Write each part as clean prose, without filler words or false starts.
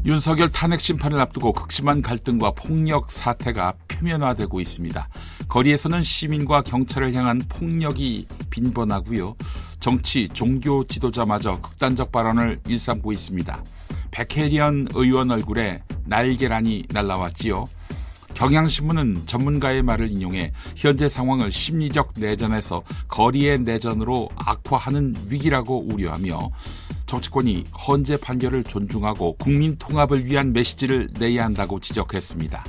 윤석열 탄핵 심판을 앞두고 극심한 갈등과 폭력 사태가 표면화되고 있습니다. 거리에서는 시민과 경찰을 향한 폭력이 빈번하고요. 정치, 종교 지도자마저 극단적 발언을 일삼고 있습니다. 백혜련 의원 얼굴에 날계란이 날라왔지요. 경향신문은 전문가의 말을 인용해 현재 상황을 심리적 내전에서 거리의 내전으로 악화하는 위기라고 우려하며 정치권이 헌재 판결을 존중하고 국민 통합을 위한 메시지를 내야 한다고 지적했습니다.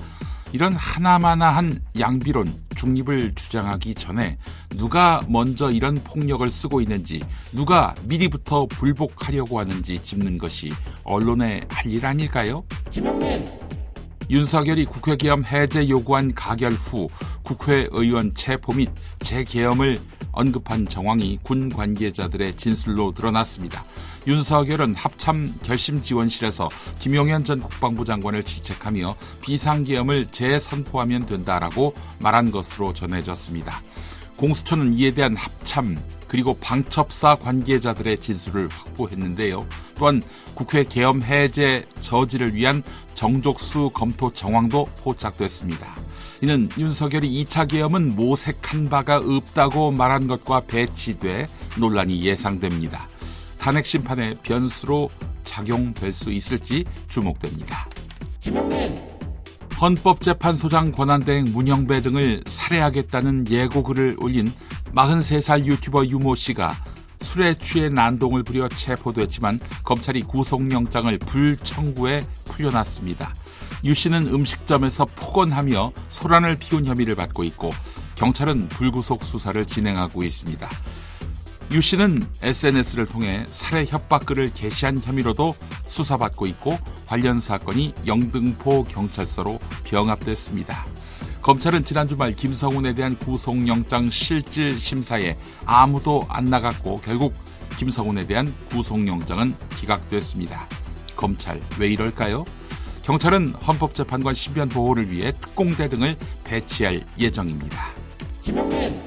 이런 하나마나한 양비론, 중립을 주장하기 전에 누가 먼저 이런 폭력을 쓰고 있는지, 누가 미리부터 불복하려고 하는지 짚는 것이 언론의 할 일 아닐까요? 김영민! 윤석열이 국회 계엄 해제 요구한 가결 후 국회의원 체포 및 재계엄을 언급한 정황이 군 관계자들의 진술로 드러났습니다. 윤석열은 합참 결심지원실에서 김용현 전 국방부 장관을 질책하며 비상계엄을 재선포하면 된다라고 말한 것으로 전해졌습니다. 공수처는 이에 대한 합참 그리고 방첩사 관계자들의 진술을 확보했는데요. 또한 국회 계엄 해제 저지를 위한 정족수 검토 정황도 포착됐습니다. 이는 윤석열이 2차 계엄은 모색한 바가 없다고 말한 것과 배치돼 논란이 예상됩니다. 탄핵 심판의 변수로 작용될 수 있을지 주목됩니다. 김영민! 헌법재판소장 권한대행 문영배 등을 살해하겠다는 예고글을 올린 43살 유튜버 유모 씨가 술에 취해 난동을 부려 체포됐지만 검찰이 구속영장을 불청구해 풀려났습니다. 유 씨는 음식점에서 폭언하며 소란을 피운 혐의를 받고 있고 경찰은 불구속 수사를 진행하고 있습니다. 유 씨는 SNS를 통해 살해 협박글을 게시한 혐의로도 수사받고 있고 관련 사건이 영등포 경찰서로 병합됐습니다. 검찰은 지난 주말 김성훈에 대한 구속영장 실질 심사에 아무도 안 나갔고 결국 김성훈에 대한 구속영장은 기각됐습니다. 검찰 왜 이럴까요? 경찰은 헌법재판관 신변 보호를 위해 특공대 등을 배치할 예정입니다. 김영민!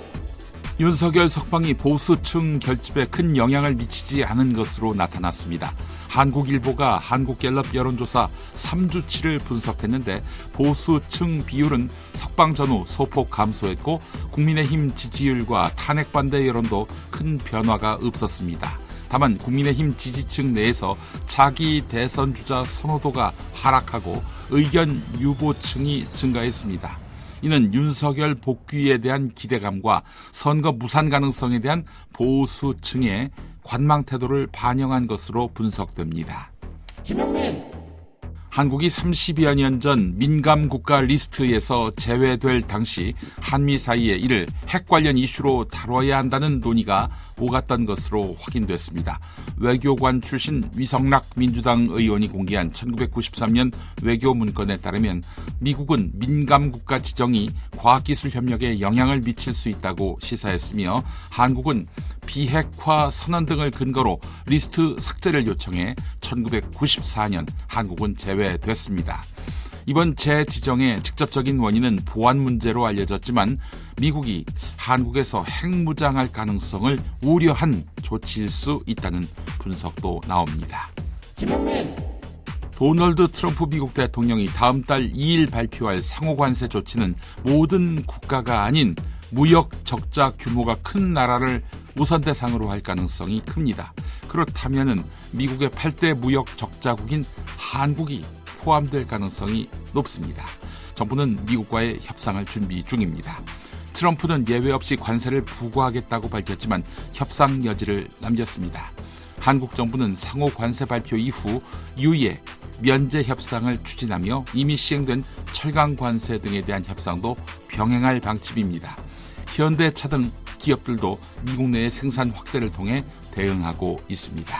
윤석열 석방이 보수층 결집에 큰 영향을 미치지 않은 것으로 나타났습니다. 한국일보가 한국갤럽 여론조사 3주치를 분석했는데 보수층 비율은 석방 전후 소폭 감소했고 국민의힘 지지율과 탄핵 반대 여론도 큰 변화가 없었습니다. 다만 국민의힘 지지층 내에서 차기 대선 주자 선호도가 하락하고 의견 유보층이 증가했습니다. 이는 윤석열 복귀에 대한 기대감과 선거 무산 가능성에 대한 보수층의 관망 태도를 반영한 것으로 분석됩니다. 김영민! 한국이 30여 년 전 민감 국가 리스트에서 제외될 당시 한미 사이에 이를 핵 관련 이슈로 다뤄야 한다는 논의가 오갔던 것으로 확인됐습니다. 외교관 출신 위성락 민주당 의원이 공개한 1993년 외교 문건에 따르면 미국은 민감 국가 지정이 과학기술 협력에 영향을 미칠 수 있다고 시사했으며 한국은 비핵화 선언 등을 근거로 리스트 삭제를 요청해 1994년 한국은 제외됐습니다. 이번 재지정의 직접적인 원인은 보안 문제로 알려졌지만 미국이 한국에서 핵무장할 가능성을 우려한 조치일 수 있다는 분석도 나옵니다. 김영민! 도널드 트럼프 미국 대통령이 다음 달 2일 발표할 상호관세 조치는 모든 국가가 아닌 무역 적자 규모가 큰 나라를 우선 대상으로 할 가능성이 큽니다. 그렇다면 미국의 8대 무역 적자국인 한국이 포함될 가능성이 높습니다. 정부는 미국과의 협상을 준비 중입니다. 트럼프는 예외 없이 관세를 부과하겠다고 밝혔지만 협상 여지를 남겼습니다. 한국 정부는 상호 관세 발표 이후 유예, 면제 협상을 추진하며 이미 시행된 철강 관세 등에 대한 협상도 병행할 방침입니다. 현대차 등 기업들도 미국 내의 생산 확대를 통해 대응하고 있습니다.